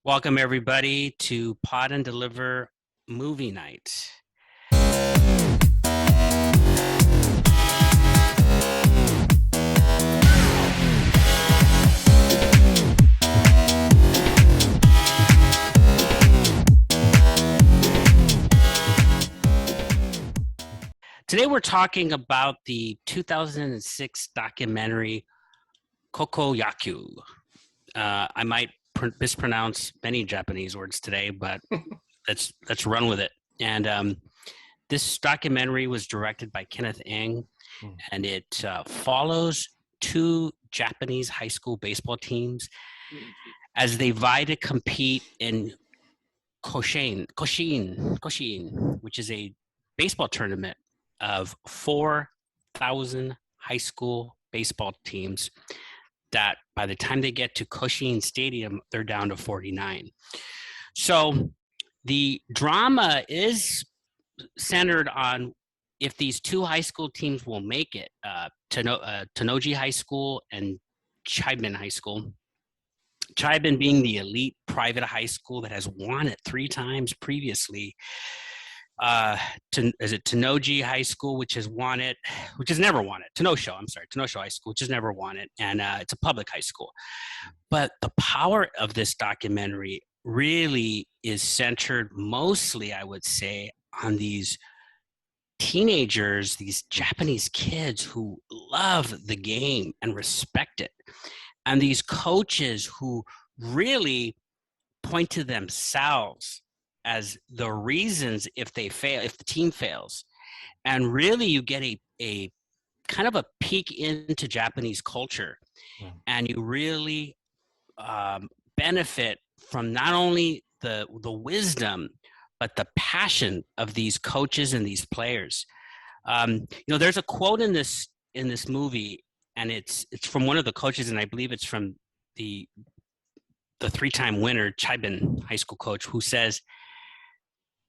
Welcome, everybody, to Pod and Deliver Movie Night. Today, we're talking about the 2006 documentary Kokoyakyu. I might mispronounce many Japanese words today, but let's run with it. And this documentary was directed by Kenneth Ng, and it follows two Japanese high school baseball teams as they vie to compete in Koshin, which is a baseball tournament of 4,000 high school baseball teams that by the time they get to Koshin Stadium, they're down to 49. So the drama is centered on if these two high school teams will make it, Tanoji High School and Chiban High School. Chiban being the elite private high school that has won it 3 times previously. Is it Tanoji High School, which has never won it. Tnosho High School, which has never won it. And it's a public high school. But the power of this documentary really is centered mostly, I would say, on these teenagers, these Japanese kids who love the game and respect it. And these coaches who really point to themselves as the reasons if the team fails. And really you get a kind of a peek into Japanese culture. Yeah. And you really benefit from not only the wisdom, but the passion of these coaches and these players. There's a quote in this movie, and it's from one of the coaches, and I believe it's from the 3-time winner, Chiban High School coach, who says,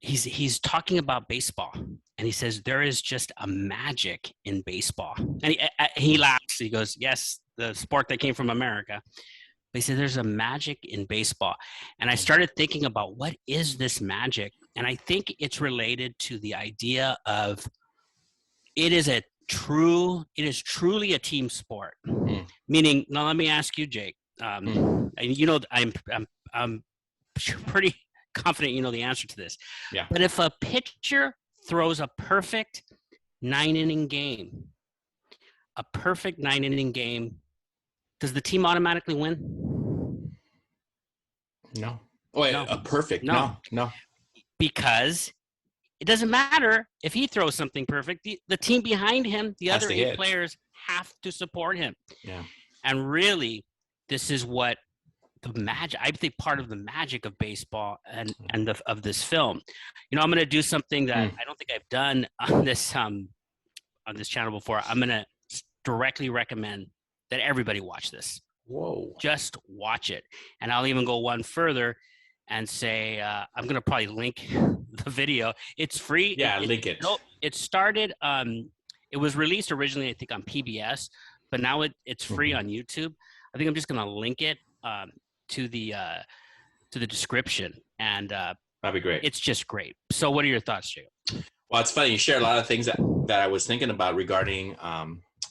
he's talking about baseball, and he says there is just a magic in baseball, and he laughs. He goes, "Yes, the sport that came from America." But he said there's a magic in baseball, and I started thinking about what is this magic, and I think it's related to the idea of it is truly a team sport. Meaning, now let me ask you, Jake. And I'm pretty confident you know the answer to this. Yeah. But if a pitcher throws a perfect 9-inning game, does the team automatically win? No. Oh, no. A perfect? No. Because it doesn't matter if he throws something perfect. The team behind him, the other 8 players have to support him. Yeah. And really, this is what the magic, I think, part of the magic of baseball and of this film. I'm going to do something that I don't think I've done on this channel before. I'm going to directly recommend that everybody watch this. Whoa! Just watch it, and I'll even go one further and say I'm going to probably link the video. It's free. Yeah, link it. It started. It was released originally, I think, on PBS, but now it's free on YouTube. I think I'm just going to link it to the description, and that'd be great. It's just great. So what are your thoughts, Jay? Well, it's funny. You share a lot of things that I was thinking about regarding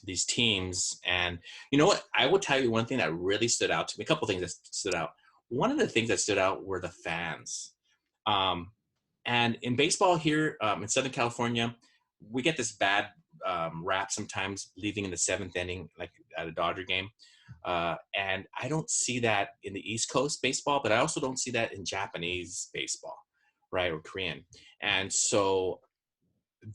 these teams. And you know what? I will tell you one thing that really stood out to me, a couple of things that stood out. One of the things that stood out were the fans. And in baseball here in Southern California, we get this bad rap sometimes leaving in the 7th inning, like at a Dodger game. And I don't see that in the East Coast baseball, but I also don't see that in Japanese baseball, right, or Korean. And so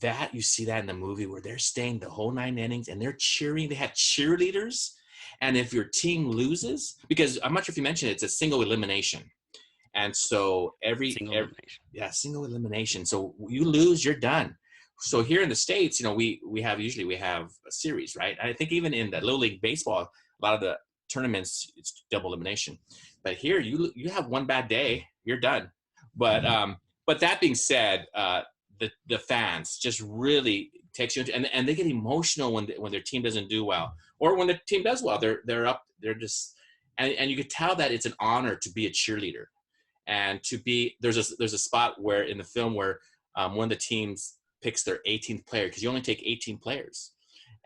that you see that in the movie where they're staying the whole 9 innings and they're cheering. They have cheerleaders. And if your team loses, because I'm not sure if you mentioned it's a single elimination. And so single elimination. So you lose, you're done. So here in the States, we have a series, right? I think even in the Little League baseball, a lot of the tournaments, it's double elimination. But here you have one bad day, you're done. But that being said, the fans just really takes you into, and they get emotional when their team doesn't do well, or when the team does well, they're up, they're just, and you could tell that it's an honor to be a cheerleader. And there's a spot where in the film where one of the teams picks their 18th player, because you only take 18 players,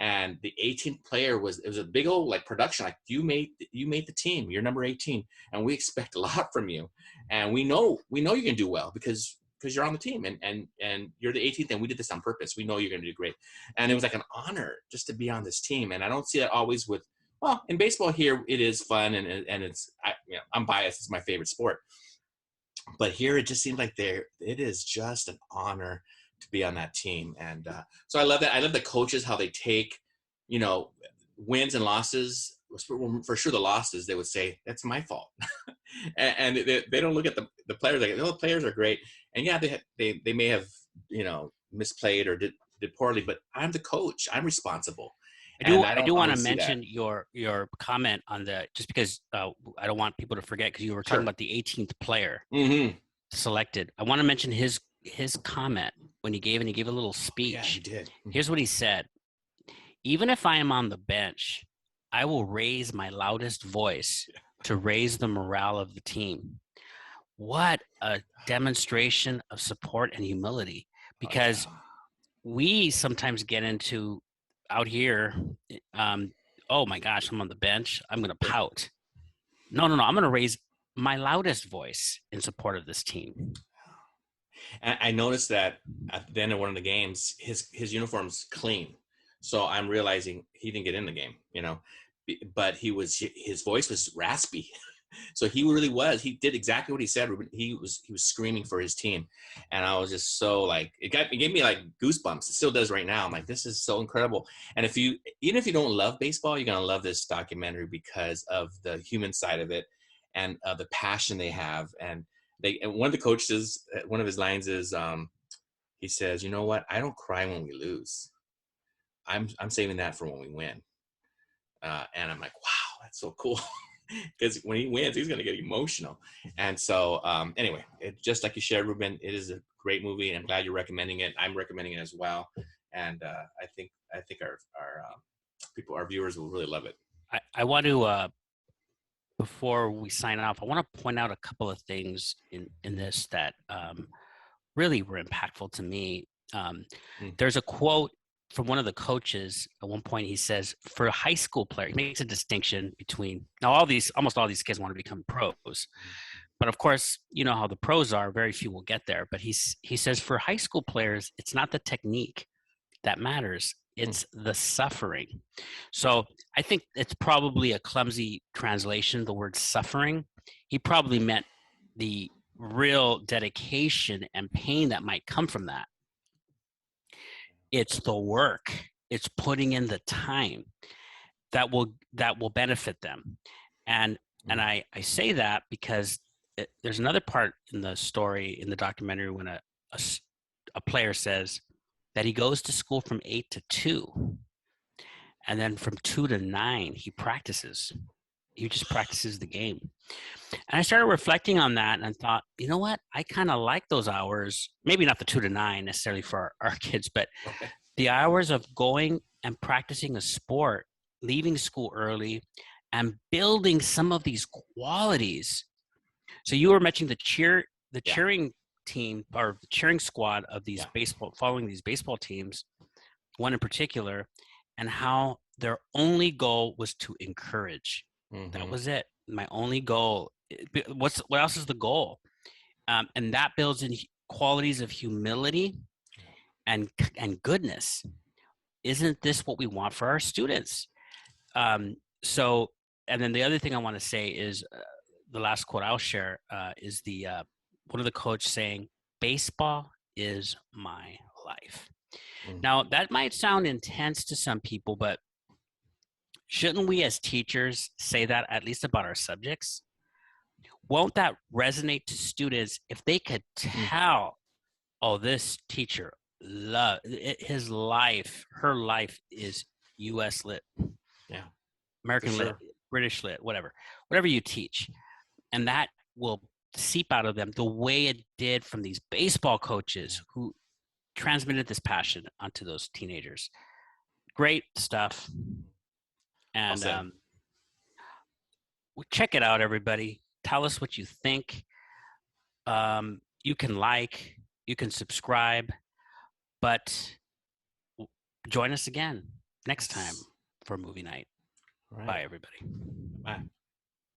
and the 18th player it was a big old like production, like you made the team, you're number 18, and we expect a lot from you, and we know you can do well because you're on the team, and you're the 18th, and we did this on purpose. We know you're going to do great. And it was like an honor just to be on this team. And I don't see that always with, well, in baseball here it is fun, and it's I'm biased, it's my favorite sport, but here it just seems like it is just an honor to be on that team. And so I love that. I love the coaches, how they take, wins and losses. For sure the losses, they would say, that's my fault. and they don't look at the players like, the players are great. And yeah, they may have, misplayed or did poorly, but I'm the coach. I'm responsible. I do want to mention your comment on just because I don't want people to forget, because you were talking about the 18th player selected. I want to mention his comment when he gave a little speech. Yeah, he did. Here's what he said: "Even if I am on the bench, I will raise my loudest voice to raise the morale of the team." What a demonstration of support and humility, because we sometimes get into out here, oh my gosh, I'm on the bench, I'm going to pout. No, I'm going to raise my loudest voice in support of this team. And I noticed that at the end of one of the games, his uniform's clean. So I'm realizing he didn't get in the game, but his voice was raspy. So he did exactly what he said. He was screaming for his team. And I was just so like, it gave me like goosebumps. It still does right now. I'm like, this is so incredible. And even if you don't love baseball, you're going to love this documentary because of the human side of it and the passion they have. And one of the coaches, one of his lines is, he says, "You know what? I don't cry when we lose. I'm saving that for when we win." And I'm like, wow, that's so cool. Because when he wins, he's going to get emotional. And so anyway, just like you shared, Ruben, it is a great movie, and I'm glad you're recommending it. I'm recommending it as well. And I think our viewers will really love it. I want to, before we sign off, I want to point out a couple of things in this that really were impactful to me. There's a quote from one of the coaches. At one point, he says, for a high school player, he makes a distinction between, now almost all these kids want to become pros. But of course, you know how the pros are, very few will get there. But he says, for high school players, it's not the technique that matters. It's the suffering. So I think it's probably a clumsy translation, the word suffering. He probably meant the real dedication and pain that might come from that. It's the work. It's putting in the time that will benefit them. And I say that because there's another part in the story, in the documentary, when a player says that he goes to school from 8 to 2, and then from 2 to 9 he practices. He just practices the game. And I started reflecting on that, and I thought, you know what? I kind of like those hours. Maybe not the 2 to 9 necessarily for our kids, but the hours of going and practicing a sport, leaving school early, and building some of these qualities. So you were mentioning the cheering team, or the cheering squad of these following these baseball teams, one in particular, and how their only goal was to encourage. That was it. My only goal. What else is the goal? And that builds in qualities of humility and goodness. Isn't this what we want for our students? So, and then the other thing I want to say is the last quote I'll share is one of the coaches saying, "Baseball is my life." Now, that might sound intense to some people, but shouldn't we as teachers say that at least about our subjects? Won't that resonate to students if they could tell, oh, this teacher his life, her life is U.S. lit, American lit, British lit, whatever you teach, and that will seep out of them the way it did from these baseball coaches who transmitted this passion onto those teenagers. Great stuff. And check it out, everybody. Tell us what you think. You can like, you can subscribe, but join us again next time for movie night. All right. Bye, everybody. Bye.